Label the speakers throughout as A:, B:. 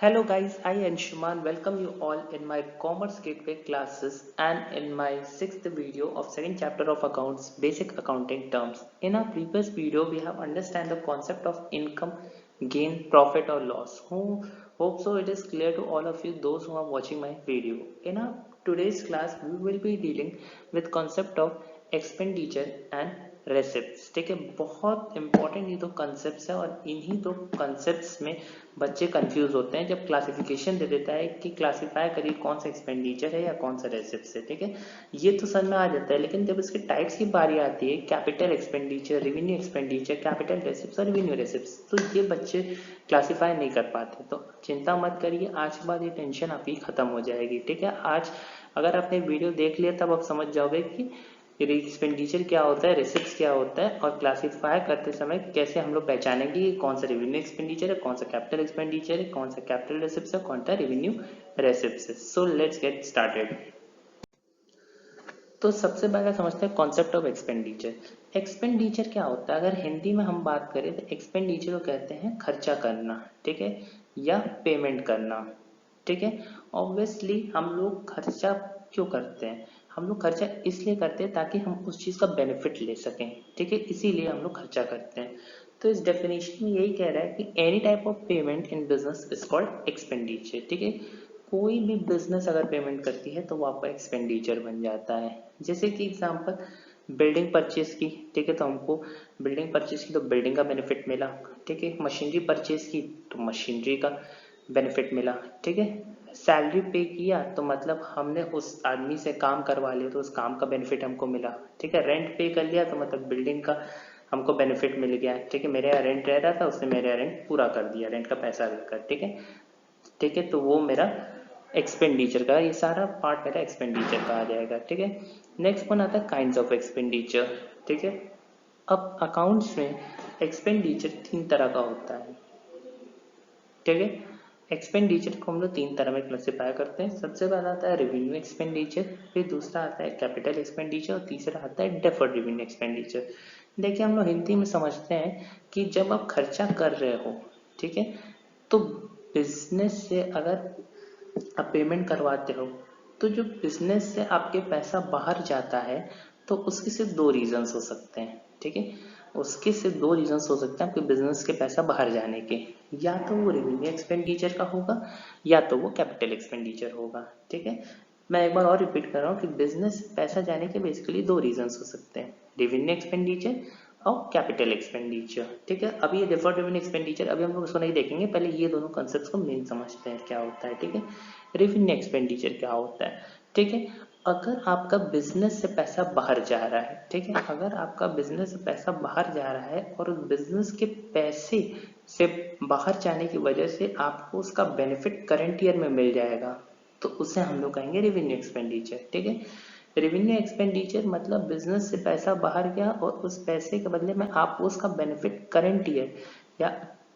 A: Hello guys, I Anshuman welcome you all in my Commerce Gateway classes and in my sixth video of second chapter of accounts, basic accounting terms. In our previous video, we have understand the concept of income, gain, profit or loss. Hope so it is clear to all of you those who are watching my video. In our today's class, we will be dealing with concept of expenditure and receipt. ठीक है, बहुत important ये दो concept है और इन्हीं दो concept में बच्चे कंफ्यूज होते हैं जब क्लासिफिकेशन दे देता है कि क्लासिफाई करिए कौन सा एक्सपेंडिचर है या कौन सा रेसिप्ट है। ठीक है, ये तो समझ में आ जाता है, लेकिन जब इसके टाइप्स की बारी आती है capital expenditure, revenue expenditure, capital receipt और रेवेन्यू रेसिप्ट, तो ये बच्चे क्लासिफाई नहीं कर पाते। तो चिंता मत करिए, आज के बाद ये टेंशन आपकी खत्म हो जाएगी। ठीक है, आज अगर आपने वीडियो देख लिया तब आप समझ जाओगे कि एक्सपेंडिचर क्या होता है, रिसिप्ट क्या होता है और क्लासिफाई करते समय कैसे हम लोग पहचानेंगे कि कौन सा रेवेन्यू एक्सपेंडिचर है, कौन सा कैपिटल एक्सपेंडिचर है, कौन सा कैपिटल रिसिप्ट है, कौन सा रेवेन्यू रेसिप्ट है। So let's get started. तो सबसे पहले समझते हैं कॉन्सेप्ट ऑफ एक्सपेंडिचर। एक्सपेंडिचर क्या होता है, अगर हिंदी में हम बात करें तो एक्सपेंडिचर को कहते हैं खर्चा करना। ठीक है, या पेमेंट करना। ठीक है, ऑब्वियसली हम लोग खर्चा क्यों करते हैं, हम लोग खर्चा इसलिए करते हैं ताकि हम उस चीज का बेनिफिट ले सकें। ठीक है, इसीलिए हम लोग खर्चा करते हैं। तो इस डेफिनेशन में यही कह रहा है कि any type of payment in business is called expenditure. ठीक है, कोई भी बिजनेस अगर पेमेंट करती है तो वो आपका एक्सपेंडिचर बन जाता है। जैसे कि एग्जांपल बिल्डिंग परचेज की। ठीक है, तो हमको बिल्डिंग परचेज की तो बिल्डिंग का बेनिफिट मिला। ठीक है, मशीनरी परचेज की तो मशीनरी का बेनिफिट मिला। ठीक है, सैलरी पे किया तो मतलब हमने उस आदमी से काम करवा लिया तो उस काम का बेनिफिट हमको मिला। ठीक है, रेंट पे कर लिया तो मतलब बिल्डिंग का हमको बेनिफिट मिल गया। ठीक है, मेरे यहाँ रेंट रह रहा था, उसने मेरे यहाँ रेंट पूरा कर दिया रेंट का पैसा देकर। ठीक है, ठीक है, तो वो मेरा एक्सपेंडिचर का, ये सारा पार्ट मेरा एक्सपेंडिचर का आ जाएगा। ठीक है, नेक्स्ट वन आता है काइंड्स ऑफ एक्सपेंडिचर। ठीक है, अब अकाउंट्स में एक्सपेंडिचर तीन तरह का होता है। ठीक है, एक्सपेंडिचर को हम लोग तीन तरह में क्लासिफाई करते हैं। सबसे पहला आता है रेवेन्यू एक्सपेंडिचर, फिर दूसरा आता है कैपिटल एक्सपेंडिचर और तीसरा आता है डेफर्ड रेवेन्यू एक्सपेंडिचर। देखिए, हम लोग हिंदी में समझते हैं कि जब आप खर्चा कर रहे हो, ठीक है, तो बिजनेस से अगर आप पेमेंट करवाते हो तो जो बिजनेस से आपके पैसा बाहर जाता है तो उसके सिर्फ दो रीजंस हो सकते हैं। ठीक है, उसके सिर्फ दो रीजंस हो सकते हैं आपके बिजनेस के पैसा बाहर जाने के, या तो वो रेवेन्यू एक्सपेंडिचर का होगा या तो वो कैपिटल एक्सपेंडिचर होगा। ठीक है, मैं एक बार और रिपीट कर रहा हूँ कि बिजनेस पैसा जाने के बेसिकली दो रीजंस हो सकते हैं, रेवेन्यू एक्सपेंडिचर और कैपिटल एक्सपेंडिचर। ठीक है, अभी ये डिफर्ड रेवेन्यू एक्सपेंडिचर अभी हम लोग उसको नहीं देखेंगे, पहले ये दोनों कंसेप्ट को मेन समझते हैं क्या होता है। ठीक है, रेवेन्यू एक्सपेंडिचर क्या होता है। ठीक है, अगर आपका बिजनेस से पैसा बाहर जा रहा है, ठीक है, अगर आपका बिजनेस से पैसा बाहर जा रहा है और उस बिजनेस के पैसे से बाहर जाने की वजह से आपको उसका बेनिफिट करंट ईयर में मिल जाएगा तो उसे हम लोग कहेंगे रेवेन्यू एक्सपेंडिचर। ठीक है, रेवेन्यू एक्सपेंडिचर मतलब बिजनेस से पैसा बाहर गया और उस पैसे के बदले में आपको उसका बेनिफिट करंट ईयर या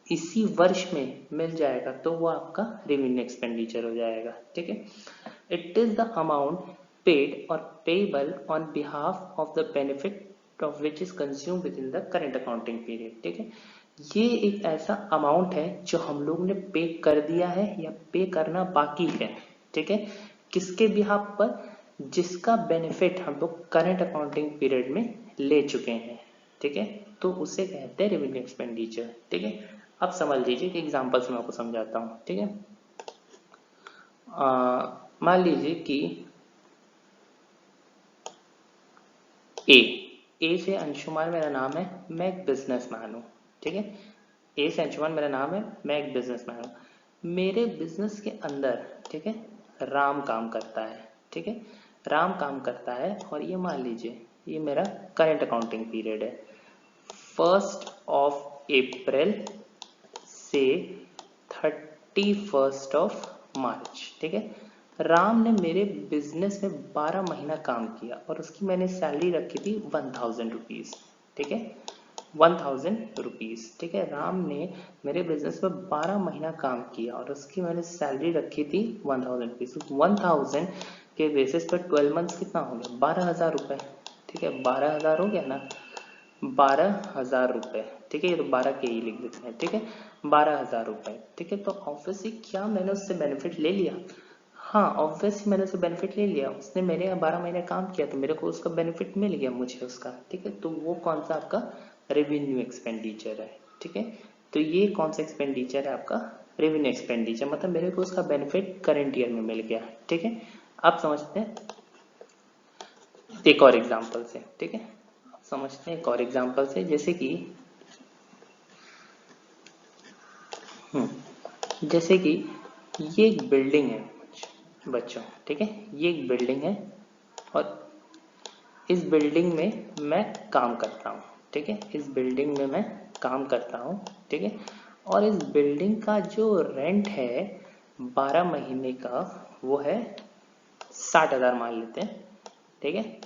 A: इसी वर्ष में मिल जाएगा तो वो आपका रेवेन्यू एक्सपेंडिचर हो जाएगा। ठीक है, it is the amount paid or payable on behalf of the benefit of which is consume within the current accounting period. ठीक है, ये एक ऐसा अमाउंट है जो हम लोग ने पे कर दिया है या पे करना बाकी है। ठीक है, किसके बिहाफ पर, जिसका बेनिफिट हम लोग करंट अकाउंटिंग पीरियड में ले चुके हैं। ठीक है, तो उसे कहते हैं रेवेन्यू एक्सपेंडिचर। ठीक है, अब समझ लीजिए कि एग्जांपल्स में आपको समझाता हूँ। ठीक है, मान लीजिए कि ए ए से अंशुमान मेरा नाम है, मैं एक बिजनेसमैन हूँ। ठीक है, ए से अंशुमान मेरा नाम है, मैं एक बिजनेसमैन हूँ। मेरे बिजनेस के अंदर, ठीक है, राम काम करता है। ठीक है, राम काम करता है और ये मान लीजिए ये मेरा करंट अकाउंटिंग पीरियड है, 1 से 31 मार्च। ठीक है, राम ने मेरे बिजनेस में 12 महीना काम किया और उसकी मैंने सैलरी रखी थी 1000 रुपीज। ठीक है, 1000 रुपीज। ठीक है, राम ने मेरे बिजनेस में 12 महीना काम किया और उसकी मैंने सैलरी रखी थी 1000 रुपीज। 1000 के बेसिस पर 12 मंथ्स कितना हो गया, 12,000 रुपए। ठीक है, 12,000 हो गया ना। 12,000 रुपये, ठीक है, ये तो 12 के ही लिख देते हैं, ठीक है, 12,000 रुपये, ठीक है। तो ऑब्वियसली क्या मैंने उससे बेनिफिट ले लिया? हाँ, ऑब्वियसली मैंने उससे बेनिफिट ले लिया, उसने मेरे यहाँ 12 महीने काम किया तो मेरे को उसका बेनिफिट मिल गया मुझे उसका, ठीक है। तो वो कौन सा आपका रेवेन्यू एक्सपेंडिचर है, ठीक है। तो ये कौन सा एक्सपेंडिचर है आपका? रेवेन्यू एक्सपेंडिचर, मतलब मेरे को उसका बेनिफिट करंट ईयर में मिल गया, ठीक है। आप समझते हैं एक और एग्जांपल से, ठीक है, आप समझते हैं एक और एग्जांपल से, जैसे कि जैसे कि ये एक बिल्डिंग है बच्चों, ठीक है, ये एक बिल्डिंग है और इस बिल्डिंग में मैं काम करता हूँ, ठीक है, इस बिल्डिंग में मैं काम करता हूँ, ठीक है। और इस बिल्डिंग का जो रेंट है 12 महीने का, वो है 60,000 मान लेते हैं, ठीक है,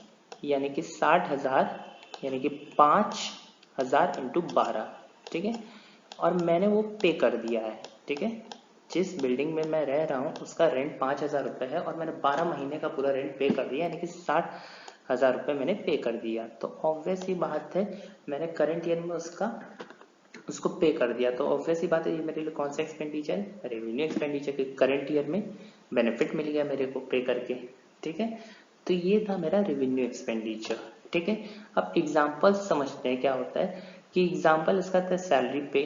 A: यानी कि 60,000, यानी कि 5,000 इंटू 12, ठीक है। और मैंने वो पे कर दिया है, ठीक है। जिस बिल्डिंग में मैं रह रहा हूँ उसका रेंट 5,000 रुपये है और मैंने 12 महीने का पूरा रेंट पे कर दिया, यानी कि 60,000 रुपये मैंने पे कर दिया। तो ऑब्वियस ही बात है, मैंने करंट ईयर में उसको पे कर दिया, तो ऑब्वियस ही बात है ये मेरे लिए कौन सा एक्सपेंडिचर है? रेवेन्यू एक्सपेंडिचर, के करंट ईयर में बेनिफिट मिल गया मेरे को पे करके, ठीक है। तो ये था मेरा रेवेन्यू एक्सपेंडिचर, ठीक है। अब एग्जाम्पल समझते हैं क्या होता है, कि एग्जाम्पल इसका था सैलरी पे,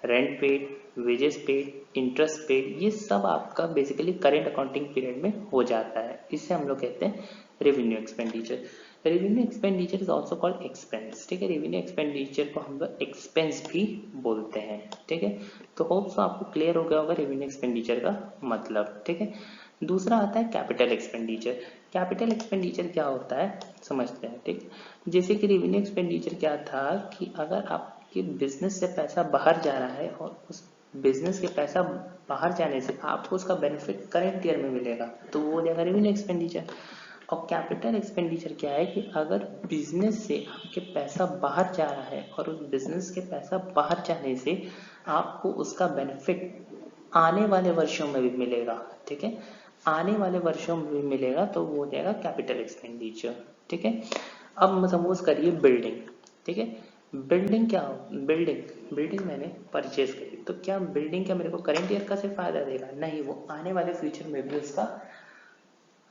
A: rent paid, wages paid, interest paid, ये सब आपका बेसिकली करेंट अकाउंटिंग पीरियड में हो जाता है, इसे हम लोग कहते हैं revenue expenditure. Revenue expenditure is also called expense, ठीक है, रेवेन्यू एक्सपेंडिचर को हम लोग एक्सपेंस भी बोलते हैं, ठीक है। तो होप सो आपको क्लियर हो गया होगा रेवेन्यू एक्सपेंडिचर का मतलब, ठीक है। दूसरा आता है कैपिटल एक्सपेंडिचर। कैपिटल एक्सपेंडिचर क्या होता है समझते हैं, ठीक। जैसे कि रेवेन्यू एक्सपेंडिचर क्या था कि अगर आपके बिजनेस से पैसा बाहर जा रहा है और उस बिजनेस के पैसा बाहर जाने से आपको उसका बेनिफिट करंट ईयर में मिलेगा, तो वो हो जाएगा रेवेन्यू एक्सपेंडिचर। और कैपिटल एक्सपेंडिचर क्या है कि अगर बिजनेस से आपके पैसा बाहर जा रहा है और उस बिजनेस के पैसा बाहर जाने से आपको उसका बेनिफिट आने वाले वर्षों में भी मिलेगा, ठीक है, आने वाले वर्षों में भी मिलेगा, तो वो हो जाएगा कैपिटल एक्सपेंडिचर, ठीक है। अब सपोज करिए बिल्डिंग, ठीक है, बिल्डिंग क्या, बिल्डिंग बिल्डिंग मैंने परचेज करी, तो क्या बिल्डिंग क्या मेरे को करंट ईयर का सिर्फ फायदा देगा? नहीं, वो आने वाले फ्यूचर में भी उसका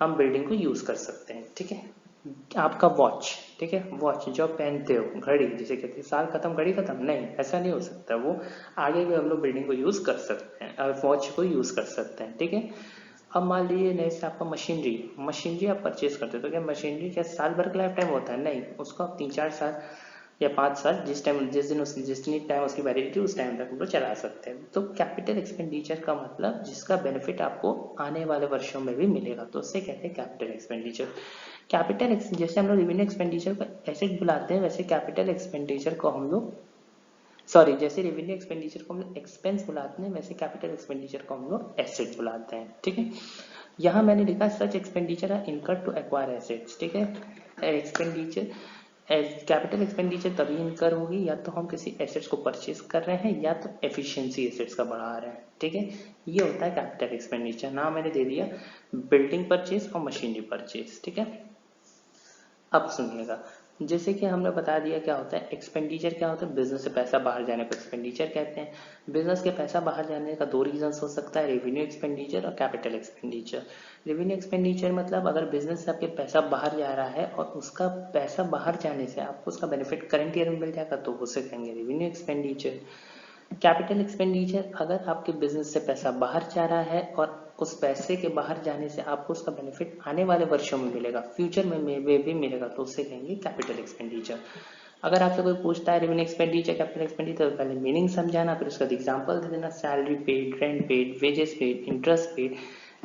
A: हम बिल्डिंग को यूज कर सकते हैं, ठीक है। आपका वॉच, ठीक है, वॉच जो आप पहनते हो, घड़ी जिसे कहते हैं, साल खत्म घड़ी खत्म, नहीं, ऐसा नहीं हो सकता, वो आगे भी हम लोग बिल्डिंग को यूज कर सकते हैं और वॉच को यूज कर सकते हैं, ठीक है। अब मान लीजिए नहीं से आपका मशीनरी मशीनरी आप परचेज करते हो, तो क्या मशीनरी क्या साल भर का लाइफ टाइम होता है? नहीं, उसको आप 3-4 साल या 5 साल, जिस दिन टाइम उसकी वैलिडिटी, उस टाइम तक हम लोग चला सकते हैं। तो कैपिटल एक्सपेंडिचर का मतलब जिसका बेनिफिट आपको आने वाले वर्षों में भी मिलेगा, तो उससे कहते हैं कैपिटल एक्सपेंडिचर। जैसे हम लोग रेवेन्यू एक्सपेंडिचर को एसेट बुलाते हैं, वैसे कैपिटल एक्सपेंडिचर को हम लोग जैसे रेवेन्यू एक्सपेंडिचर को हम लोग एक्सपेंस बुलाते हैं, वैसे कैपिटल एक्सपेंडिचर को हम लोग एसेट बुलाते हैं, ठीक है। यहाँ मैंने लिखा such expenditure are incurred to acquire assets, ठीक है। एक्सपेंडिचर कैपिटल एक्सपेंडिचर तभी इनकर होगी या तो हम किसी एसेट्स को परचेज कर रहे हैं या तो एफिशिएंसी एसेट्स का बढ़ा रहे हैं, ठीक है। ये होता है कैपिटल एक्सपेंडिचर। नाम मैंने दे दिया बिल्डिंग परचेज और मशीनरी परचेज, ठीक है। अब सुनिएगा, जैसे कि हमने बता दिया क्या होता है एक्सपेंडिचर, क्या होता है बिजनेस से पैसा बाहर जाने को एक्सपेंडिचर कहते हैं। बिजनेस के पैसा बाहर जाने का दो रीजन हो सकता है, रेवेन्यू एक्सपेंडिचर और कैपिटल एक्सपेंडिचर। रेवेन्यू एक्सपेंडिचर मतलब अगर बिजनेस से आपके पैसा बाहर जा रहा है और उसका पैसा बाहर जाने से आपको उसका बेनिफिट करंट ईयर में मिल जाएगा, तो उसे कहेंगे रेवेन्यू एक्सपेंडिचर। कैपिटल एक्सपेंडिचर अगर आपके बिजनेस से पैसा बाहर जा रहा है और उस पैसे के बाहर जाने से आपको उसका बेनिफिट आने वाले वर्षों में मिलेगा, फ्यूचर में भी मिलेगा, तो उसे कहेंगे कैपिटल एक्सपेंडिचर। अगर आपसे कोई पूछता है रेवेन्यू एक्सपेंडिचर कैपिटल एक्सपेंडिचर, तो पहले मीनिंग समझाना, फिर उसका एग्जांपल दे देना, salary paid, rent paid, wages paid, interest paid,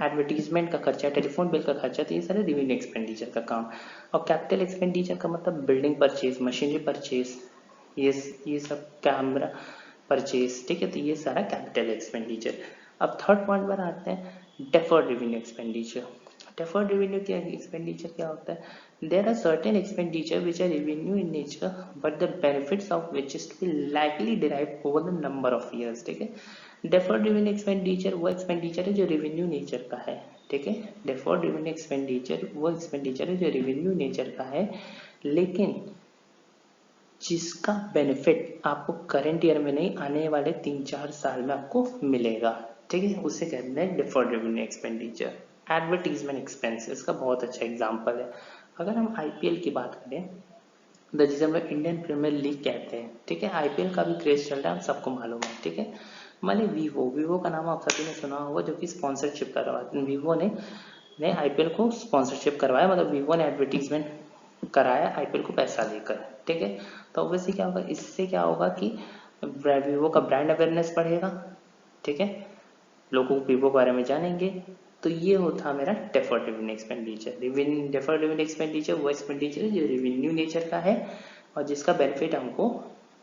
A: advertisement का खर्चा, टेलीफोन बिल का खर्चा, तो ये सारे रेवेन्यू एक्सपेंडिचर का काम। और कैपिटल एक्सपेंडिचर का मतलब बिल्डिंग परचेज, मशीनरी परचेज, ये सब कैमरा परचेज, ठीक है, तो ये सारा कैपिटल एक्सपेंडिचर। अब थर्ड पॉइंट पर आते हैं deferred revenue expenditure. Deferred revenue क्या एक्सपेंडिचर क्या होता है? There are certain expenditure which are revenue in nature but the benefits of which is to be likely derive over the number of years, ठीक है। Deferred revenue expenditure वो expenditure है जो revenue nature का है, ठीक है। डेफर्ड रेवेन्यू एक्सपेंडिचर वो एक्सपेंडिचर है जो रेवेन्यू नेचर का है, लेकिन जिसका बेनिफिट आपको करंट ईयर में नहीं, आने वाले 3-4 साल में आपको मिलेगा, ठीक है, उसे कहते हैं deferred revenue expenditure. Advertisement expense इसका बहुत अच्छा एग्जांपल है। अगर हम आईपीएल की बात करें, जिसे हम लोग इंडियन प्रीमियर लीग कहते हैं, ठीक है, आईपीएल का भी क्रेज चल रहा है, हम सबको मालूम है, ठीक है। मान ली वीवो का नाम आप सभी ने सुना होगा, जो कि स्पॉन्सरशिप करवाते हैं, वीवो ने आईपीएल को स्पॉन्सरशिप करवाया, मतलब वीवो ने एडवर्टीजमेंट कराया आईपीएल को पैसा देकर, ठीक है। तो ऑब्वियसली क्या होगा, इससे क्या होगा कि वीवो का ब्रांड अवेयरनेस बढ़ेगा, ठीक है, लोगों को वीवो के बारे में जानेंगे। तो ये होता मेरा deferred revenue expenditure. Deferred revenue expenditure वो एक्सपेंडिचर है जो रेवेन्यू नेचर का है और जिसका बेनिफिट हमको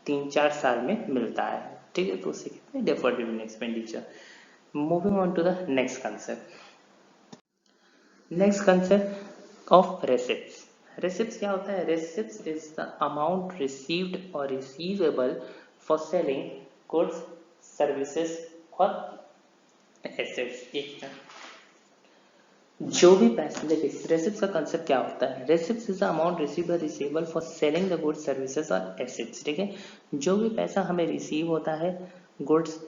A: 3-4 साल में मिलता है, ठीक है, तो उसे कहते हैं deferred revenue expenditure. Moving on to the next concept. Next concept of receipts. Receipts क्या होता है? Receipts is the amount received or receivable for selling goods, services और एसेट्स। एक जो भी पैसा, देखिए रेसिप्ट्स का कंसेप्ट क्या होता है? Receipts is the amount receive receivable for selling the goods, services और एसेट्स, ठीक है। जो भी पैसा हमें रिसीव होता है गुड्स,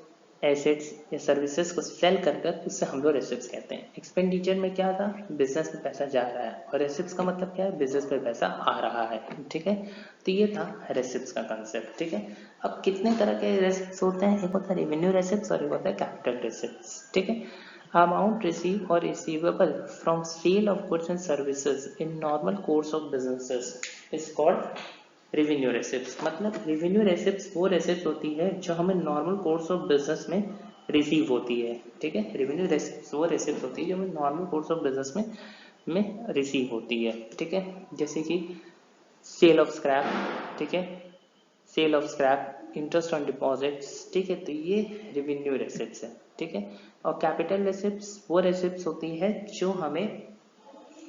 A: एसेट्स या सर्विसेज को सेल कर कर, उससे हम लोग रेसिप्ट्स कहते हैं। एक्सपेंडिचर में क्या था? बिजनेस में पैसा जा रहा है, और रेसिप्ट्स का मतलब क्या है? बिजनेस में पैसा आ रहा है, ठीक है। तो ये था रेसिप्ट्स का कंसेप्ट, ठीक है। अब कितने तरह के रेसिप्ट्स होते हैं? एक होता है रेवेन्यू रेसिप्ट्स और एक होता है कैपिटल रेसिप्ट्स, ठीक है। Amount received or receivable from sale of goods and services in normal course of businesses is called revenue receipts। मतलब revenue receipts वो receipts होती है जो हमें normal course of business में receive होती है, ठीक है। revenue receipts वो receipts होती है जो हमें normal course of business में receive होती है, ठीक है। जैसे कि sale of scrap, ठीक है, sale of scrap, interest on deposits, ठीक है। तो ये रेवेन्यू रेसिप्ट्स है, ठीक है। और कैपिटल रेसिप्ट्स वो रेसिप्ट्स होती है जो हमें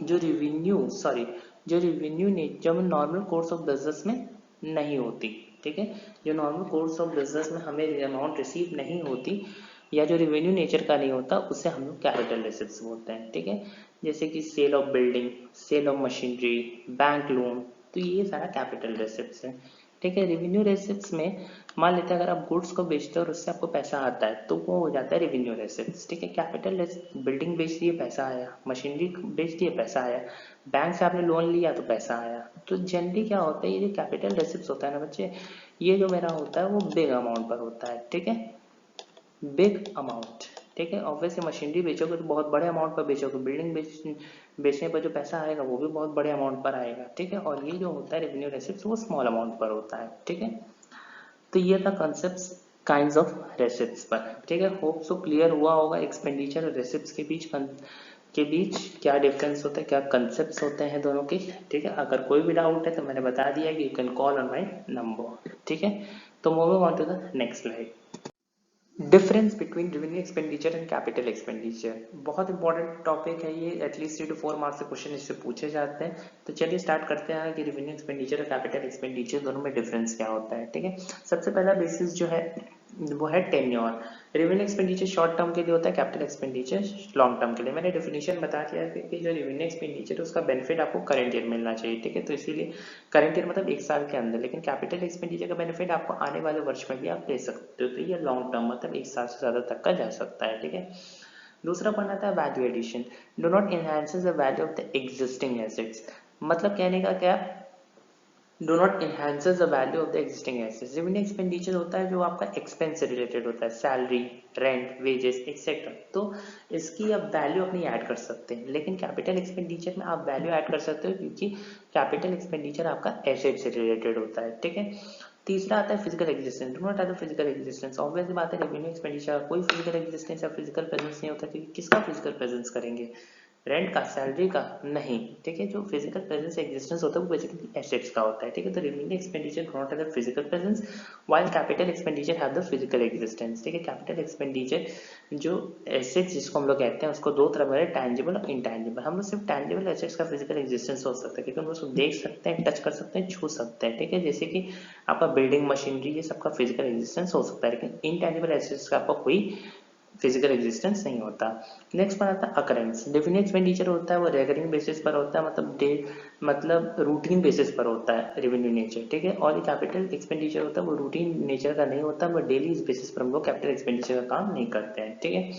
A: जो रेवेन्यू ने जब नॉर्मल कोर्स ऑफ बिजनेस में नहीं होती, ठीक है। जो नॉर्मल कोर्स ऑफ बिजनेस में हमें अमाउंट रिसीव नहीं होती या जो रेवेन्यू नेचर का नहीं होता, उससे हम लोग कैपिटल रेसिप्ट्स बोलते हैं, ठीक है। जैसे कि sale of building, sale of machinery, bank loan, तो ये सारा कैपिटल रेसिप्ट्स है, ठीक है। रेवेन्यू रेसिप्ट्स में मान लेते हैं अगर आप गुड्स को बेचते हो और उससे आपको पैसा आता है तो वो हो जाता है रेवेन्यू रेसिप्ट्स, ठीक है। कैपिटल रेसिप्ट, बिल्डिंग बेच दिए पैसा आया, मशीनरी बेच दिए पैसा आया, बैंक से आपने लोन लिया तो पैसा आया। तो जनरली क्या होता है, ये जो कैपिटल रेसिप्ट्स होता है ना बच्चे, ये जो मेरा होता है वो बिग अमाउंट पर होता है, ठीक है, बिग अमाउंट, ठीक है। ऑब्वियसली मशीनरी बेचोगे तो बहुत बड़े अमाउंट पर बेचोगे, बिल्डिंग बेचने पर जो पैसा आएगा वो भी बहुत बड़े अमाउंट पर आएगा, ठीक है। और ये जो होता है रेवेन्यू रेसिप्ट्स वो स्मॉल अमाउंट पर होता है, ठीक है। तो ये था कंसेप्ट्स काइंड्स ऑफ रेसिप्ट्स पर, ठीक है। होप सो क्लियर हुआ होगा एक्सपेंडिचर और रेसिप्ट्स के बीच क्या डिफरेंस होता है, क्या कंसेप्ट्स होते हैं दोनों के, ठीक है। अगर कोई भी डाउट है तो मैंने बता दिया कि you can call on my number, ठीक है। तो moving on to the next slide. Difference between revenue expenditure and capital expenditure, बहुत इंपॉर्टेंट टॉपिक है ये, एटलीस्ट 3 to 4 मार्क्स से क्वेश्चन इससे पूछे जाते हैं। तो चलिए स्टार्ट करते हैं कि रेवेन्यू एक्सपेंडिचर और कैपिटल एक्सपेंडिचर दोनों में डिफरेंस क्या होता है, ठीक है। सबसे पहला बेसिस जो है वो है tenure. Revenue expenditure short term के लिए होता है, कैपिटल एक्सपेंडिचर लॉन्ग टर्म के लिए। मैंने डेफिनेशन बता दिया है कि जो रेवेन्यू एक्सपेंडिचर है उसका बेनिफिट आपको करंट ईयर मिलना चाहिए, ठीक है। तो इसीलिए करंट ईयर मतलब 1 साल के अंदर, लेकिन कैपिटल एक्सपेंडिचर का बेनिफिट आपको आने वाले वर्ष में भी आप ले सकते हो, तो ये लॉन्ग टर्म मतलब 1 साल से ज्यादा तक का जा सकता है, ठीक है। दूसरा पॉइंट आता है value addition. Do not enhances the value of the existing assets. मतलब कहने का क्या, do not enhances the value of the existing assets. Revenue expenditure होता है जो आपका एक्सपेंस से रिलेटेड होता है, सैलरी, रेंट, वेजेस एक्सेट्रा, तो इसकी आप वैल्यू अपनी ऐड कर सकते हैं। लेकिन कैपिटल एक्सपेंडिचर में आप वैल्यू ऐड कर सकते हो क्योंकि कैपिटल एक्सपेंडिचर आपका एसेट से रिलेटेड होता है, ठीक है। तीसरा आता है physical existence. Do not have physical existence. Obvious बात है रेवेन्यू एक्सपेंडिचर कोई फिजिकल एग्जिस्टेंस या फिजिकल प्रेजेंस नहीं होता, क्योंकि किसका फिजिकल प्रेजेंस करेंगे, रेंट का, सैलरी का नहीं, ठीक है। जो फिजिकल प्रेजेंस एग्जिस्टेंस होता है वो बेसिकली एसेट्स का होता है, ठीक है। तो revenue expenditure not have the physical presence while capital expenditure have the physical existence, ठीक है। कैपिटल एक्सपेंडिचर जो एसेट्स जिसको हम लोग कहते हैं उसको दो तरह में, टैंजिबल और इनटैंजिबल। हम लोग सिर्फ टैंजिबल एसेट्स का फिजिकल एग्जिस्टेंस हो सकता है क्योंकि हम उसको देख सकते हैं, टच कर सकते हैं, छू सकते हैं, ठीक है। जैसे कि आपका बिल्डिंग, मशीनरी, ये सबका फिजिकल एग्जिस्टेंस हो सकता है, लेकिन इनटैंजिबल एसेट्स का आपका कोई फिजिकल एग्जिस्टेंस नहीं होता। नेक्स्ट पर आता है अकरेंस। रेवेन्यू एक्सपेंडिचर होता है वो रेकरिंग बेसिस पर होता है, मतलब रूटीन बेसिस पर होता है रेवेन्यू नेचर, ठीक है। और कैपिटल एक्सपेंडिचर होता है वो रूटीन नेचर का नहीं होता, वो डेली बेसिस पर हम लोग कैपिटल एक्सपेंडिचर का काम नहीं करते हैं, ठीक है।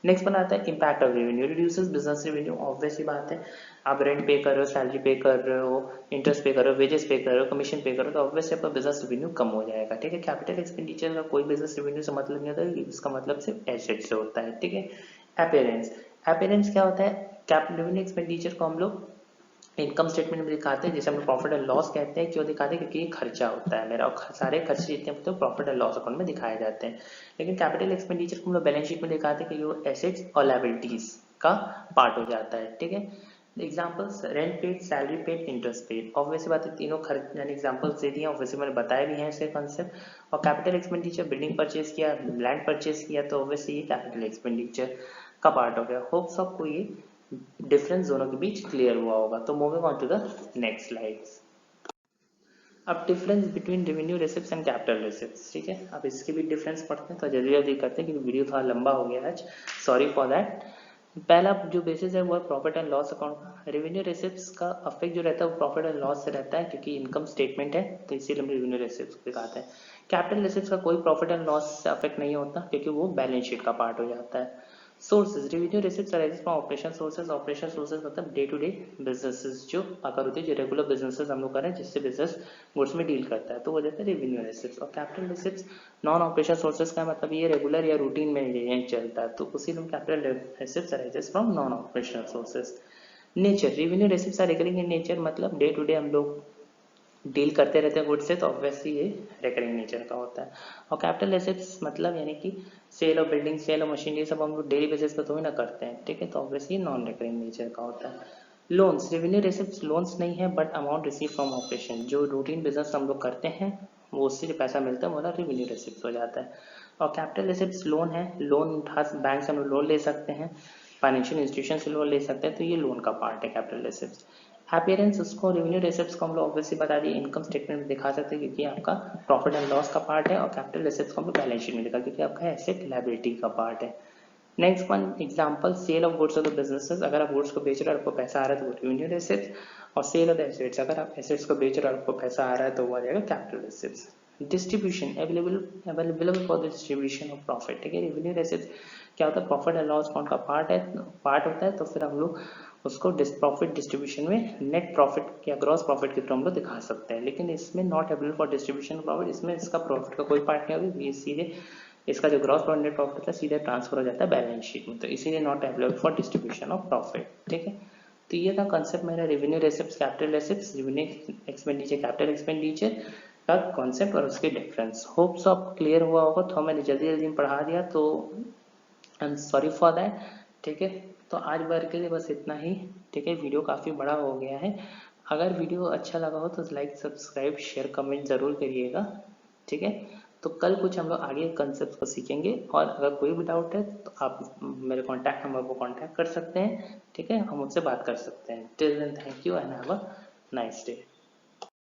A: नेक्स्ट पर आता है impact of revenue. Reduces business revenue, obvious ही बात है। आप रेंट पे कर रहे हो, सैलरी पे कर रहे हो, इंटरेस्ट पे कर रहे हो, वेजेस पे कर रहे हो, कमीशन पे कर रहे हो, तो ऑब्वियसली आपका बिजनेस रेवेन्यू कम हो जाएगा, ठीक है। कैपिटल एक्सपेंडिचर का कोई बिजनेस रेवेन्यू से मतलब नहीं होता, इसका मतलब सिर्फ एसेट से होता है, ठीक है। अपेरेंस। अपेरेंस क्या होता है? कैपिटल रेवेन्यू एक्सपेंडिचर को हम लोग इनकम स्टेटमेंट में दिखाते हैं, जैसे हम लोग प्रॉफिट एंड लॉस कहते हैं। क्यों दिखाते हैं? क्योंकि ये खर्चा होता है मेरा, और सारे खर्चे जितने होते हैं प्रॉफिट एंड लॉस अकाउंट में दिखाए जाते हैं। लेकिन कैपिटल एक्सपेंडिचर को हम लोग बैलेंस शीट में दिखाते हैं कि वो एसेट्स और लायबिलिटीज का पार्ट हो जाता है, ठीक है। Examples, rent paid, salary paid, interest paid, obviously बात है तीनों खर्च यानी एग्जाम्पल्स दे दिए, ऑब्वियसली मैंने बताया भी है इसके कॉन्सेप्ट। और कैपिटल एक्सपेंडिचर, बिल्डिंग परचेज किया, लैंड परचेज किया, तो ऑब्वियसली ये कैपिटल एक्सपेंडिचर का पार्ट हो गया। होप सबको ये डिफरेंस दोनों के बीच क्लियर हुआ होगा। तो moving on to the next slides. अब difference between revenue receipts and capital receipts, ठीक है। अब इसके भी डिफरेंस पढ़ते हैं, तो जल्दी जल्दी करते हैं क्योंकि वीडियो थोड़ा लंबा हो गया आज, सॉरी फॉर दैट। पहला जो बेसिस है वो है प्रॉफिट एंड लॉस अकाउंट का। रेवेन्यू रिसिप्ट्स का अफेक्ट जो रहता है वो प्रॉफिट एंड लॉस से रहता है, क्योंकि इनकम स्टेटमेंट है, तो इसीलिए हम रेवेन्यू रिसिप्ट्स दिखाते हैं। कैपिटल रिसिप्ट्स का कोई प्रॉफिट एंड लॉस से अफेक्ट नहीं होता, क्योंकि वो बैलेंस शीट का पार्ट हो जाता है। Sources, revenue receipts arises from operation sources. Operation sources मतलब डे टू डे बिजनेसेस जो अगर होते हैं, जो रेगुलर बिजनेसेस हम लोग करें जिससे बिजनेस गुड्स में डील करता है, तो वो जाता है रेवेन्यू रिसिप्ट्स। और capital receipts non operation sources का मतलब ये रेगुलर या रूटीन में ये चलता है, तो उसी में capital receipts arises from non operational sources. Nature, revenue receipts are recurring in nature, मतलब डे टू डे हम लोग डील करते रहते हैं गुड से, तो ऑब्वियसली ये रिकरिंग नेचर का होता है। और कैपिटल एसेट्स मतलब यानी कि sale of building, sale of machine, ये सब हम लोग डेली बेसिस पे थोड़ी ना करते हैं, ठीक है, तो ऑब्वियसली नॉन रिकरिंग नेचर का होता है। लोन्स, रेवेन्यू रिसिप्ट्स लोन्स नहीं है but amount receive from operation, जो रूटीन बिजनेस हम लोग करते हैं वो उससे जो पैसा मिलता है वो रेवेन्यू रिसिप्ट हो जाता है। और कैपिटल रिसिप्ट्स लोन है, लोन उठा बैंक से हम लोग लोन ले सकते हैं, फाइनेंशियल इंस्टीट्यूशन से लोन ले सकते हैं, तो ये लोन का पार्ट है कैपिटल रिसिप्ट्स। अपीयरेंस, उसको रेवेन्यू रिसिप्ट्स को हम लोग ऑब्वियसली बता दिए इनकम स्टेटमेंट में दिखा सकते हैं, क्योंकि आपका प्रॉफिट एंड लॉस का पार्ट है। और कैपिटल रिसिप्ट्स को हम लोग बैलेंस शीट में दिखा, क्योंकि आपका एसेट लायबिलिटी का पार्ट है। Next one example, sale of goods of the businesses, अगर आप गुड्स को बेच रहे हो आपको पैसा आ रहा है तो वो रेवेन्यू रिसिप्ट्स। और सेल ऑफ द एसेट्स, अगर आप एसेट्स को बेच रहे हो आपको पैसा आ रहा है तो वो आ जाएगा capital receipts. Distribution, available for the distribution of profit, ठीक है। रेवेन्यू रिसिप्ट्स क्या होता है? प्रॉफिट एंड लॉस अकाउंट का पार्ट होता है, तो फिर हम लोग उसको प्रॉफिट डिस्ट्रीब्यूशन में नेट प्रॉफिट या ग्रॉस प्रॉफिट के थ्रू हम लोग दिखा सकते हैं। लेकिन इसमें not available for distribution profit, इसमें इसका प्रॉफिट का कोई पार्ट नहीं होगा, ये सीधे इसका जो ग्रॉस प्रॉफिट नेट प्रॉफिट होता है सीधे ट्रांसफर हो जाता है बैलेंस शीट में, तो इसीलिए not available for distribution of profit, ठीक है। तो ये था कंसेप्ट मेरा revenue receipts, capital receipts, revenue expenditure, capital expenditure का कॉन्सेप्ट और उसके डिफरेंस। होप सो आपको क्लियर हुआ होगा, तो मैंने जल्दी जल्दी में पढ़ा दिया, तो I am sorry for that, ठीक है। तो आज बार के लिए बस इतना ही, ठीक है। वीडियो काफ़ी बड़ा हो गया है, अगर वीडियो अच्छा लगा हो तो लाइक सब्सक्राइब शेयर कमेंट ज़रूर करिएगा, ठीक है। तो कल कुछ हम लोग आगे कंसेप्ट को सीखेंगे, और अगर कोई भी डाउट है तो आप मेरे कॉन्टैक्ट नंबर को कॉन्टैक्ट कर सकते हैं, ठीक है, हम मुझसे बात कर सकते हैं। Till then thank you and have a nice day.